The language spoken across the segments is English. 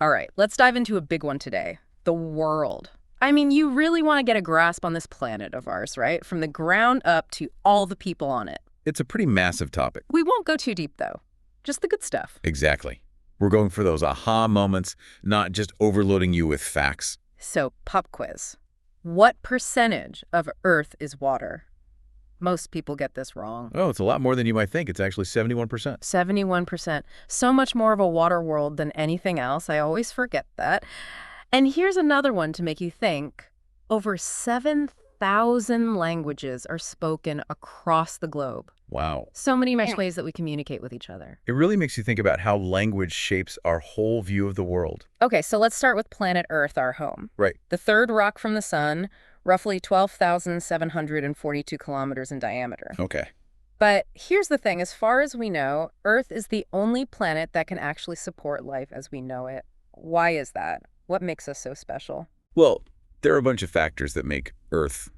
All right, let's dive into a big one today. The world. I mean, you really want to get a grasp on this planet of ours, right? From the ground up to all the people on it. It's a pretty massive topic. We won't go too deep, though. Just the good stuff. Exactly. We're going for those aha moments, not just overloading you with facts. So, pop quiz. What percentage of Earth is water? Most people get this wrong. Oh, it's a lot more than you might think. It's actually 71%. 71%. So much more of a water world than anything else. I always forget that. And here's another one to make you think. Over 7,000 languages are spoken across the globe. Wow. So many ways that we communicate with each other. It really makes you think about how language shapes our whole view of the world. Okay, so let's start with planet Earth, our home. Right. The third rock from the sun, roughly 12,742 kilometers in diameter. Okay. But here's the thing. As far as we know, Earth is the only planet that can actually support life as we know it. Why is that? What makes us so special? Well, there are a bunch of factors that make Earth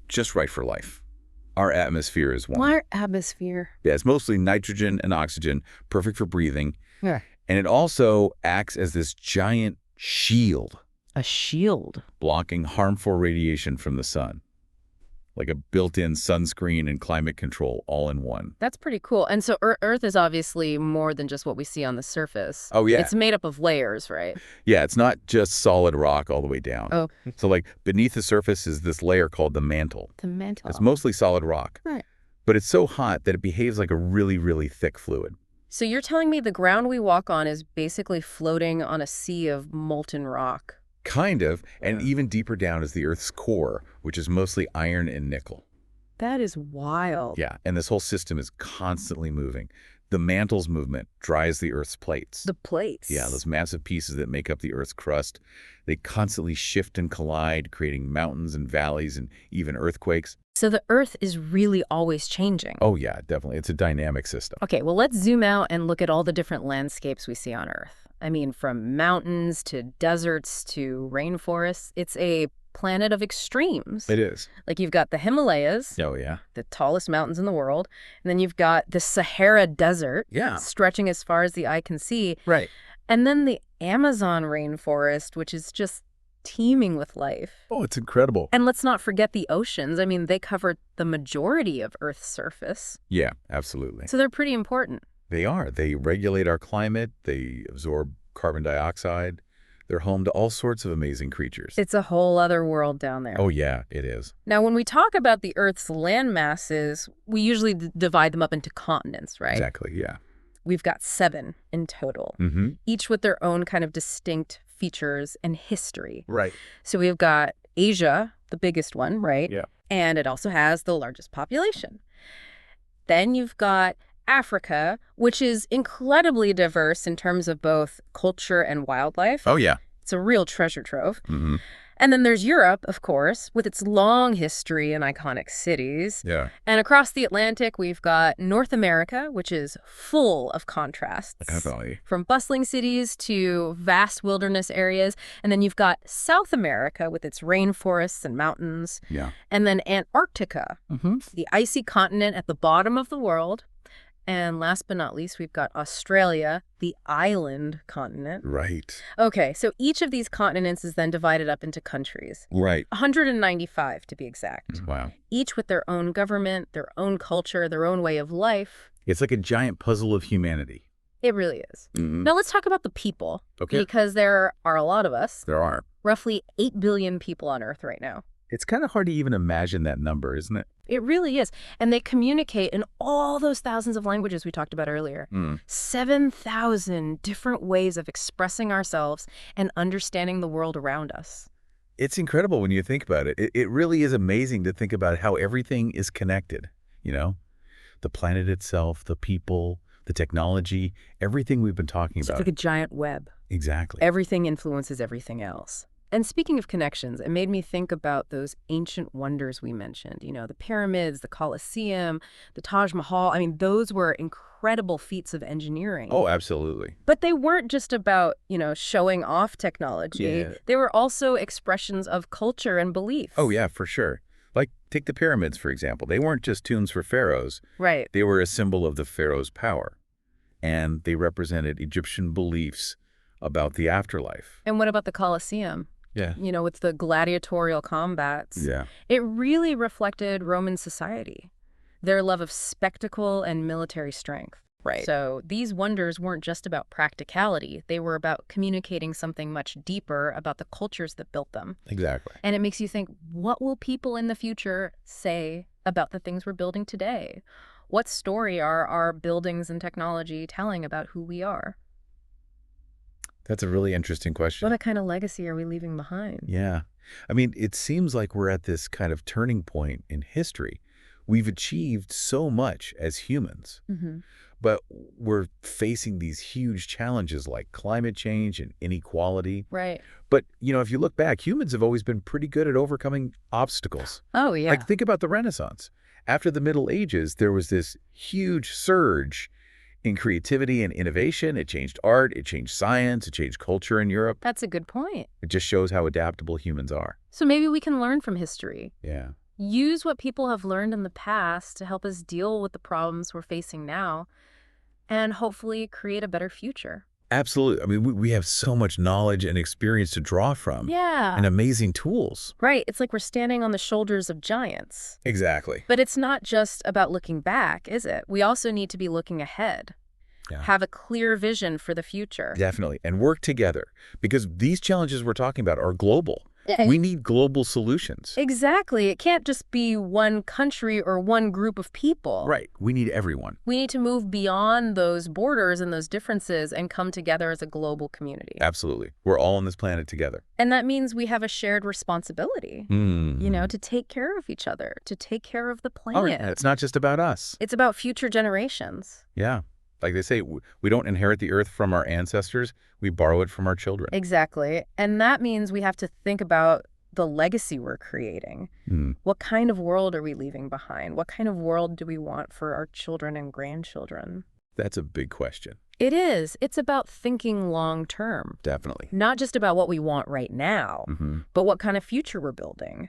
just right for life. Our atmosphere is one. Our atmosphere? Yeah, it's mostly nitrogen and oxygen, perfect for breathing. Yeah. And it also acts as this giant shield. A shield? Blocking harmful radiation from the sun. Like a built-in sunscreen and climate control all in one. That's pretty cool. And so Earth is obviously more than just what we see on the surface. Oh, yeah. It's made up of layers, right? Yeah, it's not just solid rock all the way down. Oh. So like beneath the surface is this layer called the mantle. The mantle. It's mostly solid rock. Right. But it's so hot that it behaves like a really, really thick fluid. So you're telling me the ground we walk on is basically floating on a sea of molten rock? Kind of, and even deeper down is the Earth's core, which is mostly iron and nickel. That is wild. Yeah, and this whole system is constantly moving. The mantle's movement dries the Earth's plates. The plates? Yeah, those massive pieces that make up the Earth's crust. They constantly shift and collide, creating mountains and valleys and even earthquakes. So the Earth is really always changing. Oh yeah, definitely. It's a dynamic system. Okay, well, let's zoom out and look at all the different landscapes we see on Earth. I mean, from mountains to deserts to rainforests, it's a planet of extremes. It is. Like you've got the Himalayas, Oh yeah. the tallest mountains in the world, and then you've got the Sahara Desert, Yeah. stretching as far as the eye can see, Right. and then the Amazon rainforest, which is just teeming with life. Oh, it's incredible. And let's not forget the oceans. I mean, they cover the majority of Earth's surface. Yeah, absolutely. So they're pretty important. They are. They regulate our climate. They absorb carbon dioxide. They're home to all sorts of amazing creatures. It's a whole other world down there. Oh, yeah, it is. Now, when we talk about the Earth's land masses, we usually divide them up into continents, right? Exactly, yeah. We've got 7 in total, each with their own kind of distinct features and history. Right. So we've got Asia, the biggest one, right? Yeah. And it also has the largest population. Then you've got Africa, which is incredibly diverse in terms of both culture and wildlife. Oh, yeah. It's a real treasure trove. And then there's Europe, of course, with its long history and iconic cities. Yeah. And across the Atlantic, we've got North America, which is full of contrasts. Definitely. From bustling cities to vast wilderness areas. And then you've got South America with its rainforests and mountains. Yeah. And then Antarctica, the icy continent at the bottom of the world. And last but not least, we've got Australia, the island continent. Right. Okay, so each of these continents is then divided up into countries. Right. 195 to be exact. Wow. Each with their own government, their own culture, their own way of life. It's like a giant puzzle of humanity. It really is. Now let's talk about the people. Okay. Because there are a lot of us. There are. Roughly 8 billion people on Earth right now. It's kind of hard to even imagine that number, isn't it? It really is. And they communicate in all those thousands of languages we talked about earlier. 7,000 different ways of expressing ourselves and understanding the world around us. It's incredible when you think about it. It really is amazing to think about how everything is connected, you know? The planet itself, the people, the technology, everything we've been talking It's about. like a giant web. Exactly. Everything influences everything else. And speaking of connections, it made me think about those ancient wonders we mentioned. You know, the pyramids, the Colosseum, the Taj Mahal. I mean, those were incredible feats of engineering. Oh, absolutely. But they weren't just about, you know, showing off technology. Yeah. They were also expressions of culture and belief. Oh, yeah, for sure. Like, take the pyramids, for example. They weren't just tombs for pharaohs. Right. They were a symbol of the pharaoh's power. And they represented Egyptian beliefs about the afterlife. And what about the Colosseum? Yeah. With the gladiatorial combats. Yeah. It really reflected Roman society, their love of spectacle and military strength. Right. So these wonders weren't just about practicality. They were about communicating something much deeper about the cultures that built them. Exactly. And it makes you think, what will people in the future say about the things we're building today? What story are our buildings and technology telling about who we are? That's a really interesting question. What kind of legacy are we leaving behind? Yeah. I mean, it seems like we're at this kind of turning point in history. We've achieved so much as humans, but we're facing these huge challenges like climate change and inequality. Right. But, if you look back, humans have always been pretty good at overcoming obstacles. Oh, yeah. Like, think about the Renaissance. After the Middle Ages, there was this huge surge in creativity and innovation. It changed art, it changed science, it changed culture in Europe. That's a good point. It just shows how adaptable humans are. So maybe we can learn from history. Yeah. Use what people have learned in the past to help us deal with the problems we're facing now and hopefully create a better future. Absolutely. I mean, we have so much knowledge and experience to draw from. Yeah. And amazing tools. Right. It's like we're standing on the shoulders of giants. Exactly. But it's not just about looking back, is it? We also need to be looking ahead. Yeah. Have a clear vision for the future. Definitely. And work together. Because these challenges we're talking about are global. We need global solutions. Exactly. It can't just be one country or one group of people. Right. We need everyone. We need to move beyond those borders and those differences and come together as a global community. Absolutely. We're all on this planet together. And that means we have a shared responsibility, to take care of each other, to take care of the planet. All right. It's not just about us. It's about future generations. Yeah. Like they say, we don't inherit the earth from our ancestors. We borrow it from our children. Exactly. And that means we have to think about the legacy we're creating. What kind of world are we leaving behind? What kind of world do we want for our children and grandchildren? That's a big question. It is. It's about thinking long term. Definitely. Not just about what we want right now, but what kind of future we're building.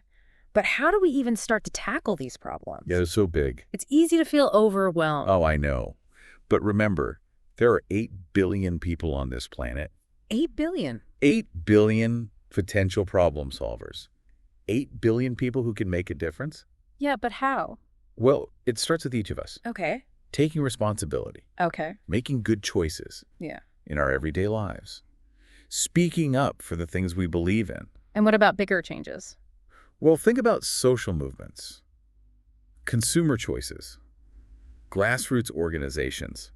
But how do we even start to tackle these problems? Yeah, they're so big. It's easy to feel overwhelmed. Oh, I know. But remember, there are 8 billion people on this planet. 8 billion. 8 billion potential problem solvers. 8 billion people who can make a difference? Yeah, but how? Well, it starts with each of us. Okay. Taking responsibility. Okay. Making good choices. Yeah. In our everyday lives. Speaking up for the things we believe in. And what about bigger changes? Well, think about social movements. Consumer choices. Grassroots organizations.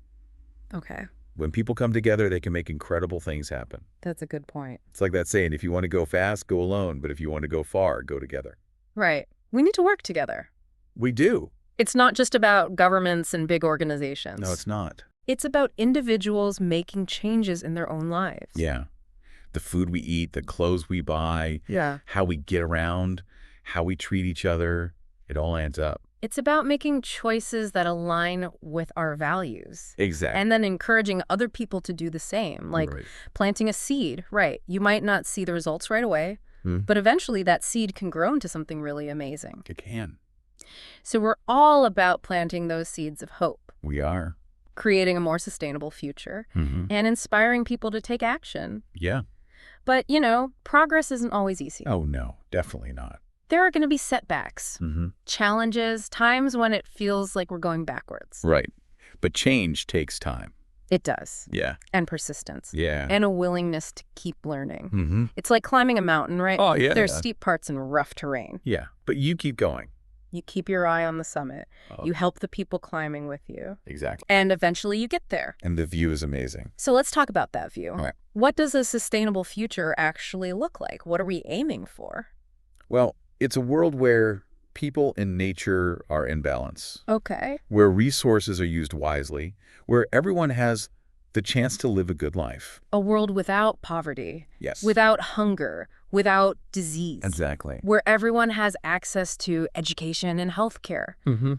Okay. When people come together, they can make incredible things happen. That's a good point. It's like that saying, if you want to go fast, go alone. But if you want to go far, go together. Right. We need to work together. We do. It's not just about governments and big organizations. No, it's not. It's about individuals making changes in their own lives. Yeah. The food we eat, the clothes we buy, Yeah. how we get around, how we treat each other, it all adds up. It's about making choices that align with our values. Exactly. And then encouraging other people to do the same, like Right. planting a seed. Right. You might not see the results right away, Hmm. but eventually that seed can grow into something really amazing. It can. So we're all about planting those seeds of hope, We are. creating a more sustainable future, and inspiring people to take action. Yeah. But, progress isn't always easy. Oh, no, definitely not. There are going to be setbacks, challenges, times when it feels like we're going backwards. Right. But change takes time. It does. Yeah. And persistence. Yeah. And a willingness to keep learning. It's like climbing a mountain, right? Oh, yeah. There's steep parts and rough terrain. Yeah. But you keep going. You keep your eye on the summit. Oh. You help the people climbing with you. Exactly. And eventually you get there. And the view is amazing. So let's talk about that view. All right. What does a sustainable future actually look like? What are we aiming for? Well, it's a world where people and nature are in balance, Okay. where resources are used wisely, where everyone has the chance to live a good life. A world without poverty, Yes. without hunger, without disease. Exactly. Where everyone has access to education and healthcare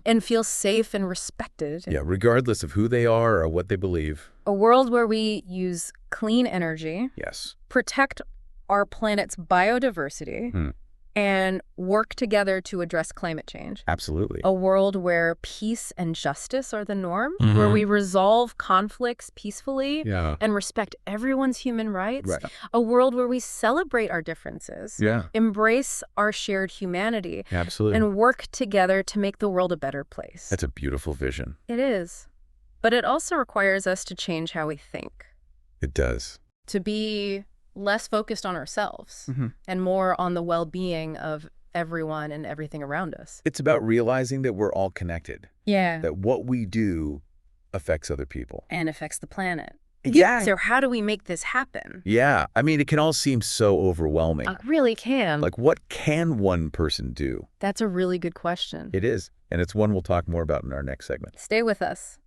and feels safe and respected. Yeah, regardless of who they are or what they believe. A world where we use clean energy, Yes. protect our planet's biodiversity, and work together to address climate change. Absolutely. A world where peace and justice are the norm, where we Hmm. resolve conflicts peacefully Yeah. and respect everyone's human rights. Right. A world where we celebrate our differences, Yeah. embrace our shared humanity, Absolutely. and work together to make the world a better place. That's a beautiful vision. It is. But it also requires us to change how we think, It does. to be less focused on ourselves Hmm. and more on the well-being of everyone and everything around us. It's about realizing that we're all connected, Yeah. that what we do affects other people. And affects the planet. Yeah. So how do we make this happen? Yeah. I mean, it can all seem so overwhelming. It really can. Like, what can one person do? That's a really good question. It is. And it's one we'll talk more about in our next segment. Stay with us.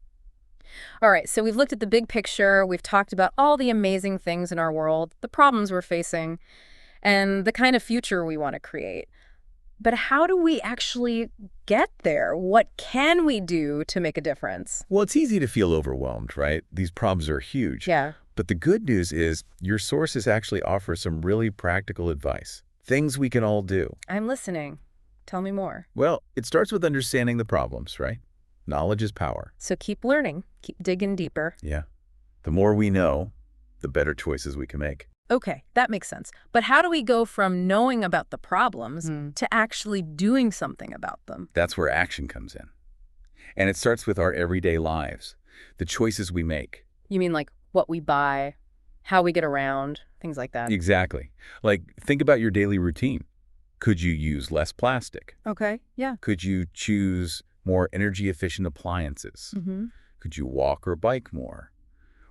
All right, so we've looked at the big picture. We've talked about all the amazing things in our world, the problems we're facing, and the kind of future we want to create. But how do we actually get there? What can we do to make a difference? Well, it's easy to feel overwhelmed, right? These problems are huge. Yeah. But the good news is your sources actually offer some really practical advice, things we can all do. I'm listening. Tell me more. Well, it starts with understanding the problems, right? Knowledge is power. So keep learning, keep digging deeper. Yeah. The more we know, the better choices we can make. Okay, that makes sense. But how do we go from knowing about the problems to actually doing something about them? That's where action comes in. And it starts with our everyday lives, the choices we make. You mean like what we buy, how we get around, things like that? Exactly. Like, think about your daily routine. Could you use less plastic? Okay, yeah. Could you choose more energy-efficient appliances? Mm-hmm. Could you walk or bike more?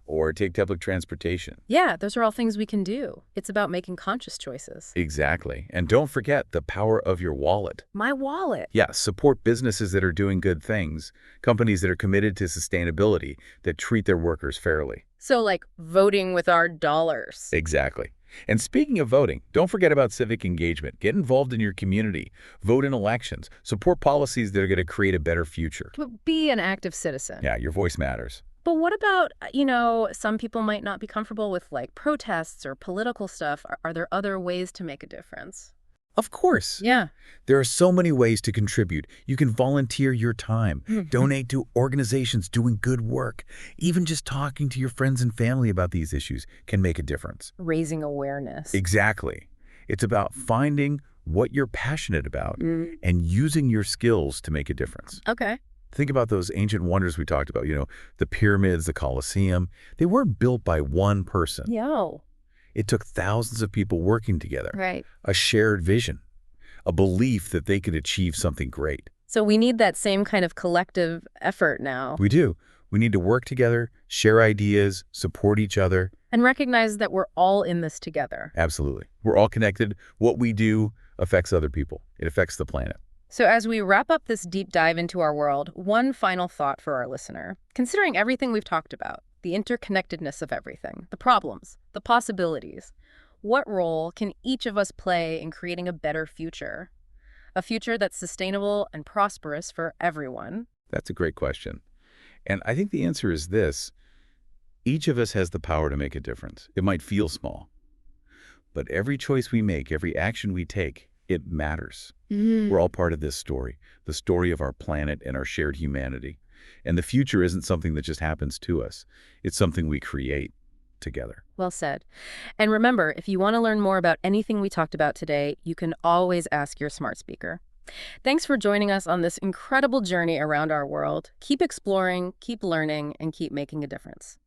Or take public transportation? Yeah, those are all things we can do. It's about making conscious choices. Exactly. And don't forget the power of your wallet. My wallet. Yeah, support businesses that are doing good things, companies that are committed to sustainability, that treat their workers fairly. So like voting with our dollars. Exactly. And speaking of voting, don't forget about civic engagement. Get involved in your community. Vote in elections. Support policies that are going to create a better future. Be an active citizen. Yeah, your voice matters. But what about, some people might not be comfortable with like protests or political stuff. Are there other ways to make a difference? Of course. Yeah. There are so many ways to contribute. You can volunteer your time, donate to organizations doing good work. Even just talking to your friends and family about these issues can make a difference. Raising awareness. Exactly. It's about finding what you're passionate about and using your skills to make a difference. Okay. Think about those ancient wonders we talked about, the pyramids, the Colosseum. They weren't built by one person. Yo. It took thousands of people working together. Right. A shared vision, a belief that they could achieve something great. So we need that same kind of collective effort now. We do. We need to work together, share ideas, support each other. And recognize that we're all in this together. Absolutely. We're all connected. What we do affects other people. It affects the planet. So as we wrap up this deep dive into our world, one final thought for our listener. Considering everything we've talked about, the interconnectedness of everything, the problems, the possibilities, what role can each of us play in creating a better future? A future that's sustainable and prosperous for everyone? That's a great question. And I think the answer is this. Each of us has the power to make a difference. It might feel small, but every choice we make, every action we take, it matters. We're all part of this story, the story of our planet and our shared humanity. And the future isn't something that just happens to us. It's something we create together. Well said. And remember, if you want to learn more about anything we talked about today, you can always ask your smart speaker. Thanks for joining us on this incredible journey around our world. Keep exploring, keep learning, and keep making a difference.